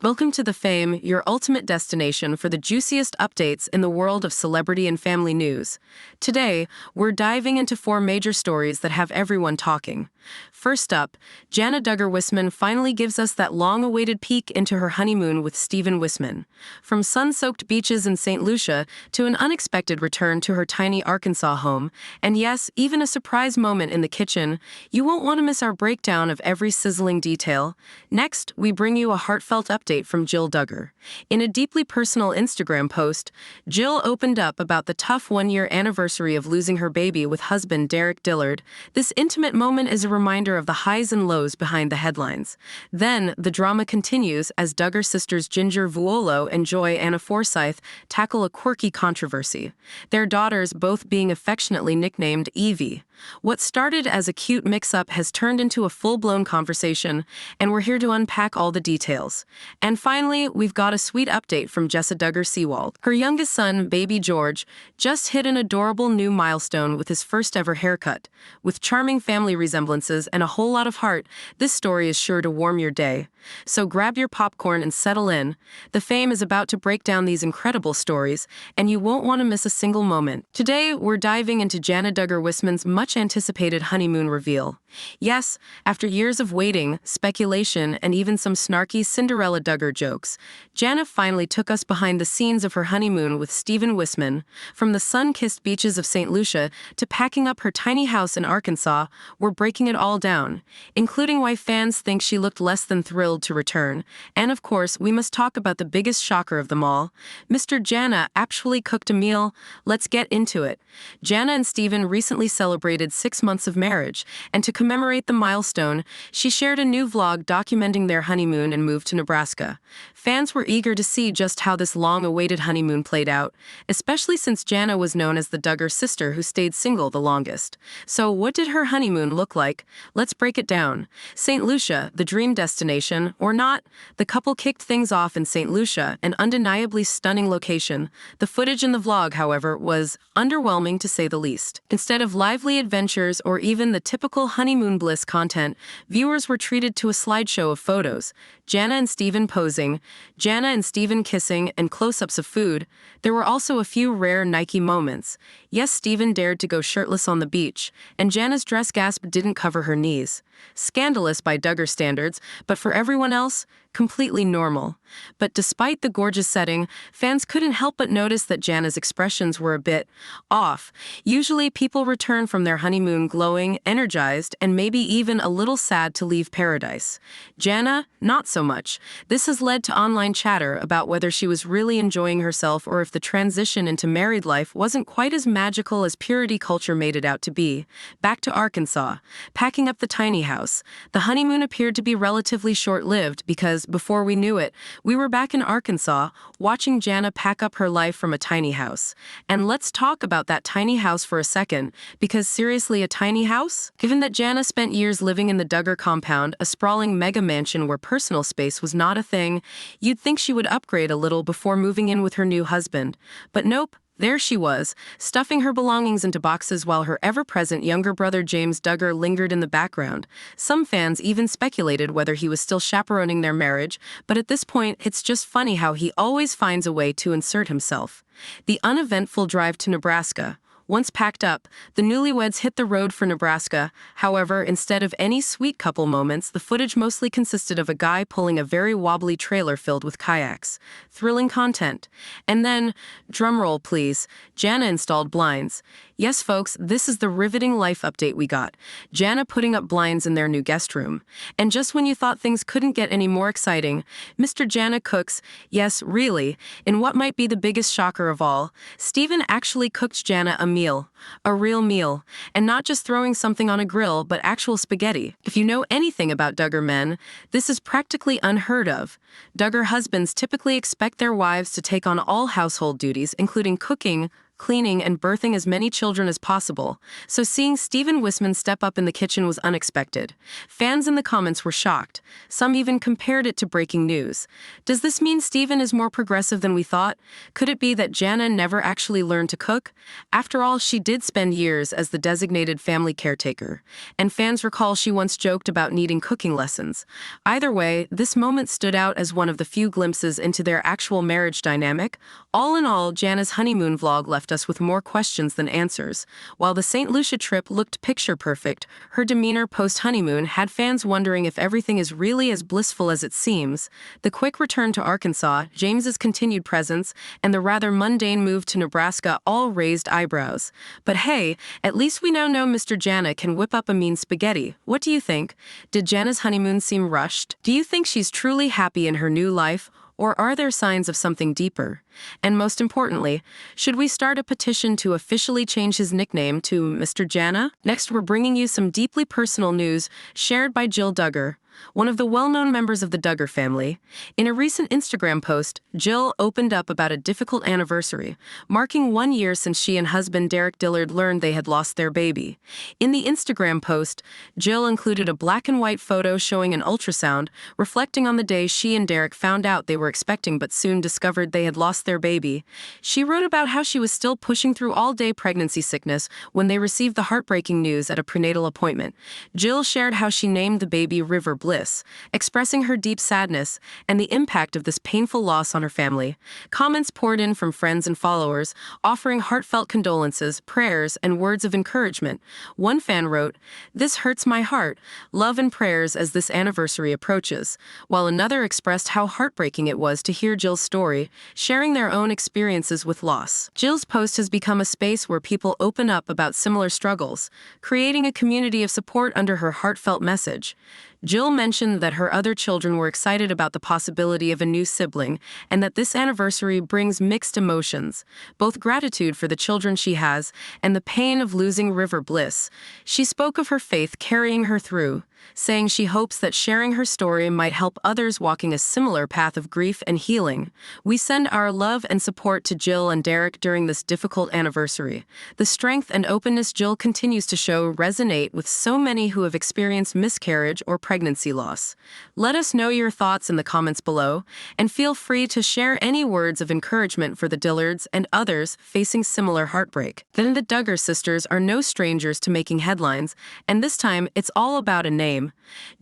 Welcome to The Fame, your ultimate destination for the juiciest updates in the world of celebrity and family news. Today, we're diving into four major stories that have everyone talking. First up, Jana Duggar Wissmann finally gives us that long-awaited peek into her honeymoon with Stephen Wissmann. From sun-soaked beaches in Saint Lucia to an unexpected return to her tiny Arkansas home, and yes, even a surprise moment in the kitchen, you won't want to miss our breakdown of every sizzling detail. Next, we bring you a heartfelt update from Jill Duggar. In a deeply personal Instagram post, Jill opened up about the tough one-year anniversary of losing her baby with husband Derek Dillard. This intimate moment is a reminder of the highs and lows behind the headlines. Then, the drama continues as Duggar sisters Jinger, Vuolo, and Anna Forsyth tackle a quirky controversy, their daughters both being affectionately nicknamed Evie. What started as a cute mix-up has turned into a full-blown conversation, and we're here to unpack all the details. And finally, we've got a sweet update from Jessa Duggar Seewald. Her youngest son, baby George, just hit an adorable new milestone with his first-ever haircut. With charming family resemblances and a whole lot of heart, this story is sure to warm your day. So grab your popcorn and settle in. The Fame is about to break down these incredible stories, and you won't want to miss a single moment. Today, we're diving into Jana Duggar Wissmann's much-anticipated honeymoon reveal. Yes, after years of waiting, speculation, and even some snarky Cinderella Duggar jokes, Jana finally took us behind the scenes of her honeymoon with Stephen Wissmann. From the sun-kissed beaches of Saint Lucia to packing up her tiny house in Arkansas, we're breaking it all down, including why fans think she looked less than thrilled to return. And of course, we must talk about the biggest shocker of them all. Mr. Jana actually cooked a meal. Let's get into it. Jana and Stephen recently celebrated 6 months of marriage, and to commemorate the milestone, she shared a new vlog documenting their honeymoon and move to Nebraska. Fans were eager to see just how this long-awaited honeymoon played out, especially since Jana was known as the Duggar sister who stayed single the longest. So what did her honeymoon look like? Let's break it down. Saint Lucia, the dream destination, or not, the couple kicked things off in Saint Lucia, an undeniably stunning location. The footage in the vlog, however, was underwhelming to say the least. Instead of lively adventures or even the typical honeymoon bliss content, viewers were treated to a slideshow of photos. Jana and Stephen posing, Jana and Stephen kissing, and close-ups of food. There were also a few rare Nike moments. Yes, Stephen dared to go shirtless on the beach, and Jana's dress gasp didn't cover her knees. Scandalous by Duggar standards, but for everyone else, completely normal. But despite the gorgeous setting, fans couldn't help but notice that Jana's expressions were a bit off. Usually, people return from their honeymoon glowing, energized, and maybe even a little sad to leave paradise. Jana, not so much. This has led to online chatter about whether she was really enjoying herself or if the transition into married life wasn't quite as magical as purity culture made it out to be. Back to Arkansas, packing up the tiny house. The honeymoon appeared to be relatively short-lived because, before we knew it, we were back in Arkansas, watching Jana pack up her life from a tiny house. And let's talk about that tiny house for a second, because seriously, a tiny house? Given that Jana spent years living in the Duggar compound, a sprawling mega mansion where personal space was not a thing, you'd think she would upgrade a little before moving in with her new husband. But nope. There she was, stuffing her belongings into boxes while her ever-present younger brother James Duggar lingered in the background. Some fans even speculated whether he was still chaperoning their marriage, but at this point, it's just funny how he always finds a way to insert himself. The uneventful drive to Nebraska. Once packed up, the newlyweds hit the road for Nebraska. However, instead of any sweet couple moments, the footage mostly consisted of a guy pulling a very wobbly trailer filled with kayaks. Thrilling content. And then, drumroll please, Jana installed blinds. Yes, folks, this is the riveting life update we got. Jana putting up blinds in their new guest room. And just when you thought things couldn't get any more exciting, Mr. Jana cooks, yes, really, in what might be the biggest shocker of all, Stephen actually cooked Jana a meal. A real meal. And not just throwing something on a grill, but actual spaghetti. If you know anything about Duggar men, this is practically unheard of. Duggar husbands typically expect their wives to take on all household duties, including cooking, cleaning, and birthing as many children as possible, so seeing Stephen Wissmann step up in the kitchen was unexpected. Fans in the comments were shocked. Some even compared it to breaking news. Does this mean Stephen is more progressive than we thought? Could it be that Jana never actually learned to cook? After all, she did spend years as the designated family caretaker, and fans recall she once joked about needing cooking lessons. Either way, this moment stood out as one of the few glimpses into their actual marriage dynamic. All in all, Jana's honeymoon vlog left us with more questions than answers. While the Saint Lucia trip looked picture-perfect, her demeanor post-honeymoon had fans wondering if everything is really as blissful as it seems. The quick return to Arkansas, James's continued presence, and the rather mundane move to Nebraska all raised eyebrows. But hey, at least we now know Mr. Jana can whip up a mean spaghetti. What do you think? Did Jana's honeymoon seem rushed? Do you think she's truly happy in her new life? Or are there signs of something deeper? And most importantly, should we start a petition to officially change his nickname to Mr. Jana? Next, we're bringing you some deeply personal news shared by Jill Duggar, one of the well-known members of the Duggar family. In a recent Instagram post, Jill opened up about a difficult anniversary, marking 1 year since she and husband Derek Dillard learned they had lost their baby. In the Instagram post, Jill included a black and white photo showing an ultrasound, reflecting on the day she and Derek found out they were expecting but soon discovered they had lost their baby. She wrote about how she was still pushing through all-day pregnancy sickness when they received the heartbreaking news at a prenatal appointment. Jill shared how she named the baby River Bliss, expressing her deep sadness and the impact of this painful loss on her family. Comments poured in from friends and followers, offering heartfelt condolences, prayers, and words of encouragement. One fan wrote, "This hurts my heart. Love and prayers as this anniversary approaches," while another expressed how heartbreaking it was to hear Jill's story, sharing their own experiences with loss. Jill's post has become a space where people open up about similar struggles, creating a community of support under her heartfelt message. Jill mentioned that her other children were excited about the possibility of a new sibling and that this anniversary brings mixed emotions, both gratitude for the children she has and the pain of losing River Bliss. She spoke of her faith carrying her through, saying she hopes that sharing her story might help others walking a similar path of grief and healing. We send our love and support to Jill and Derek during this difficult anniversary. The strength and openness Jill continues to show resonate with so many who have experienced miscarriage or pregnancy loss. Let us know your thoughts in the comments below, and feel free to share any words of encouragement for the Dillards and others facing similar heartbreak. Then the Duggar sisters are no strangers to making headlines, and this time it's all about a name.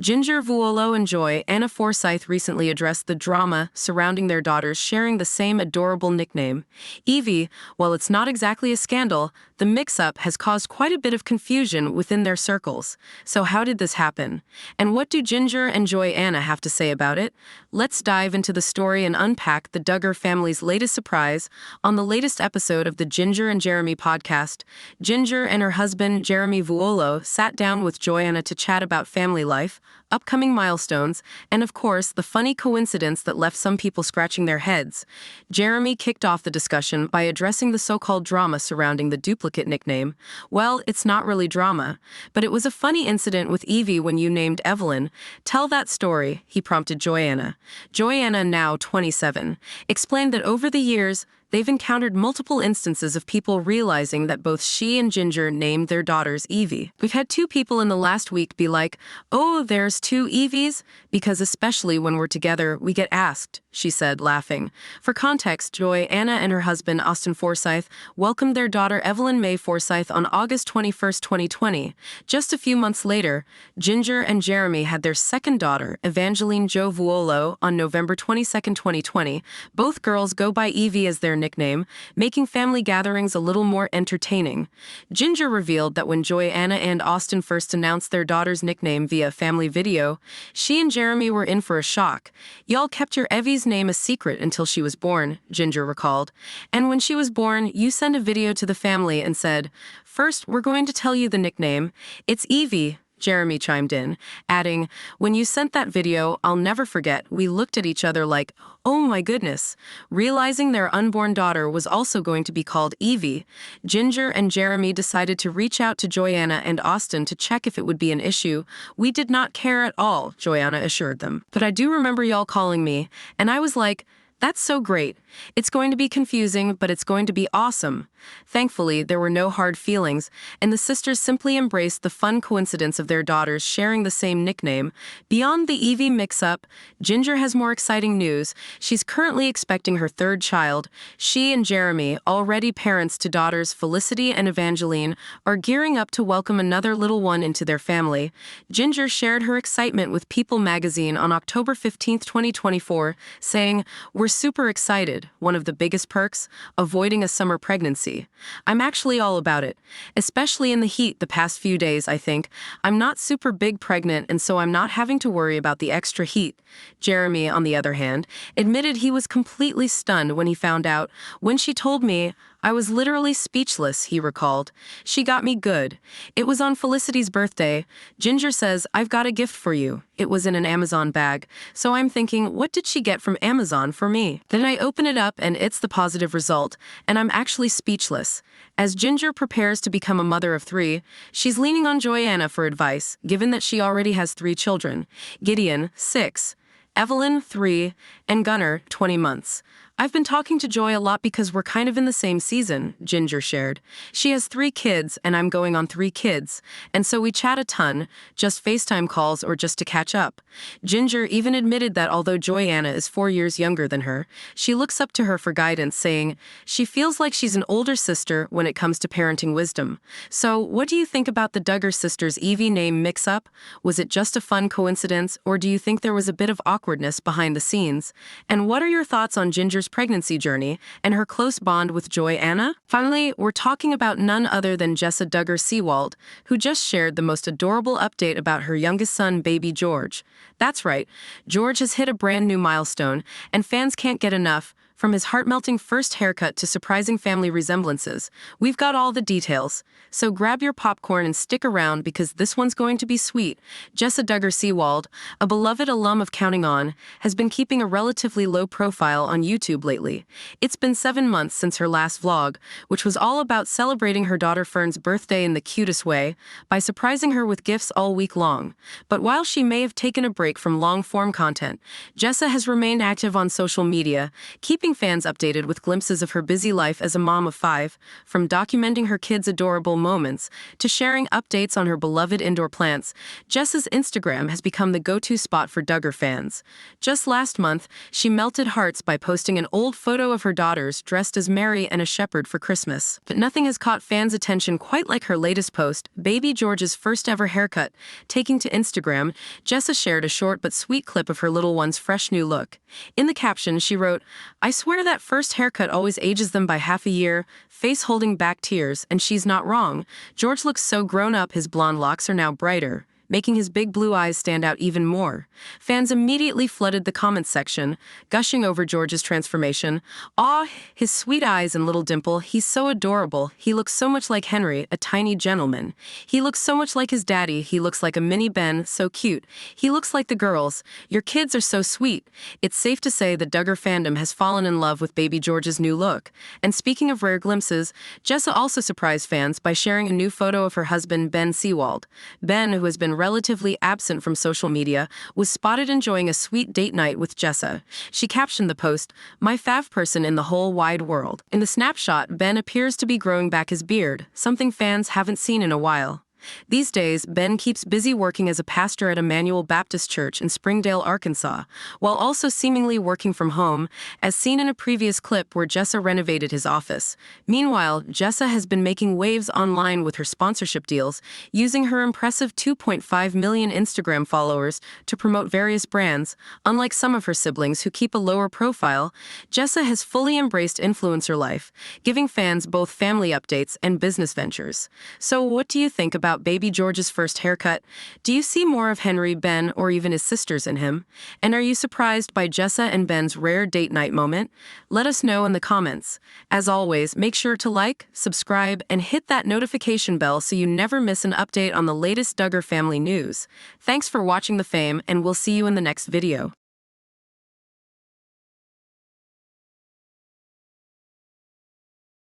Jinger, Vuolo, and Jana Forsyth recently addressed the drama surrounding their daughters sharing the same adorable nickname. Evie, while it's not exactly a scandal, the mix-up has caused quite a bit of confusion within their circles. So how did this happen? And what do Jinger and Jana have to say about it? Let's dive into the story and unpack the Duggar family's latest surprise on the latest episode of the Jinger and Jeremy podcast. Jinger and her husband, Jeremy Vuolo, sat down with Jana to chat about family life, upcoming milestones, and of course, the funny coincidence that left some people scratching their heads. Jeremy kicked off the discussion by addressing the so-called drama surrounding the duplicate nickname. Well, it's not really drama, but it was a funny incident with Evie when you named Evelyn. Tell that story, he prompted Jana. Jana, now 27, explained that over the years, they've encountered multiple instances of people realizing that both she and Jinger named their daughters Evie. We've had 2 people in the last week be like, "Oh, there's 2 Evies?" Because especially when we're together, we get asked, she said, laughing. For context, Jana and her husband, Austin Forsyth, welcomed their daughter Evelyn May Forsyth on August 21, 2020. Just a few months later, Jinger and Jeremy had their second daughter, Evangeline Jo Vuolo, on November 22, 2020. Both girls go by Evie as their nickname, making family gatherings a little more entertaining. Jinger revealed that when Jana and Austin first announced their daughter's nickname via family video, she and Jeremy were in for a shock. "Y'all kept your Evie's name a secret until she was born," Jinger recalled. "And when she was born, you sent a video to the family and said, 'First, we're going to tell you the nickname. It's Evie.'" Jeremy chimed in, adding, "When you sent that video, I'll never forget, we looked at each other like, oh my goodness." Realizing their unborn daughter was also going to be called Evie, Jinger and Jeremy decided to reach out to Jana and Austin to check if it would be an issue. "We did not care at all," Jana assured them. "But I do remember y'all calling me, and I was like, That's so great. It's going to be confusing, but it's going to be awesome. Thankfully, there were no hard feelings, and the sisters simply embraced the fun coincidence of their daughters sharing the same nickname. Beyond the Evie mix-up, Jinger has more exciting news. She's currently expecting her third child. She and Jeremy, already parents to daughters Felicity and Evangeline, are gearing up to welcome another little one into their family. Jinger shared her excitement with People magazine on October 15, 2024, saying, "We're super excited. One of the biggest perks? Avoiding a summer pregnancy. I'm actually all about it. Especially in the heat the past few days, I think. I'm not super big pregnant, and so I'm not having to worry about the extra heat." Jeremy, on the other hand, admitted he was completely stunned when he found out. "When she told me, I was literally speechless," he recalled. "She got me good. It was on Felicity's birthday. Jinger says, 'I've got a gift for you.' It was in an Amazon bag. So I'm thinking, what did she get from Amazon for me? Then I open it up and it's the positive result, and I'm actually speechless." As Jinger prepares to become a mother of 3, she's leaning on Joanna for advice, given that she already has 3 children: Gideon, 6, Evelyn, 3, and Gunnar, 20 months. "I've been talking to Joy a lot because we're kind of in the same season," Jinger shared. "She has 3 kids, and I'm going on 3 kids. And so we chat a ton, just FaceTime calls or just to catch up." Jinger even admitted that although Joanna is 4 years younger than her, she looks up to her for guidance, saying she feels like she's an older sister when it comes to parenting wisdom. So, what do you think about the Duggar sisters' Evie name mix-up? Was it just a fun coincidence, or do you think there was a bit of awkwardness behind the scenes? And what are your thoughts on Ginger's pregnancy journey and her close bond with Joanna? Finally, we're talking about none other than Jessa Duggar Seewald, who just shared the most adorable update about her youngest son, baby George. That's right, George has hit a brand new milestone, and fans can't get enough. From his heart-melting first haircut to surprising family resemblances, we've got all the details. So grab your popcorn and stick around because this one's going to be sweet. Jessa Duggar Seewald, a beloved alum of Counting On, has been keeping a relatively low profile on YouTube lately. It's been 7 months since her last vlog, which was all about celebrating her daughter Fern's birthday in the cutest way, by surprising her with gifts all week long. But while she may have taken a break from long-form content, Jessa has remained active on social media, keeping fans updated with glimpses of her busy life as a mom of 5, from documenting her kids' adorable moments to sharing updates on her beloved indoor plants. Jessa's Instagram has become the go-to spot for Duggar fans. Just last month, she melted hearts by posting an old photo of her daughters dressed as Mary and a shepherd for Christmas. But nothing has caught fans' attention quite like her latest post, baby George's first ever haircut. Taking to Instagram, Jessa shared a short but sweet clip of her little one's fresh new look. In the caption, she wrote, "I swear that first haircut always ages them by half a year," face holding back tears, and she's not wrong. George looks so grown up, his blonde locks are now brighter, making his big blue eyes stand out even more. Fans immediately flooded the comments section, gushing over George's transformation. "Aw, his sweet eyes and little dimple, he's so adorable. He looks so much like Henry, a tiny gentleman. He looks so much like his daddy. He looks like a mini Ben, so cute. He looks like the girls. Your kids are so sweet." It's safe to say the Duggar fandom has fallen in love with baby George's new look. And speaking of rare glimpses, Jessa also surprised fans by sharing a new photo of her husband, Ben Seewald. Ben, who has been relatively absent from social media, was spotted enjoying a sweet date night with Jessa. She captioned the post, "My fav person in the whole wide world." In the snapshot, Ben appears to be growing back his beard, something fans haven't seen in a while. These days, Ben keeps busy working as a pastor at Emmanuel Baptist Church in Springdale, Arkansas, while also seemingly working from home, as seen in a previous clip where Jessa renovated his office. Meanwhile, Jessa has been making waves online with her sponsorship deals, using her impressive 2.5 million Instagram followers to promote various brands. Unlike some of her siblings who keep a lower profile, Jessa has fully embraced influencer life, giving fans both family updates and business ventures. So what do you think about baby George's first haircut? Do you see more of Henry, Ben, or even his sisters in him? And are you surprised by Jessa and Ben's rare date night moment? Let us know in the comments. As always, make sure to like, subscribe, and hit that notification bell so you never miss an update on the latest Duggar family news. Thanks for watching The Fame, and we'll see you in the next video.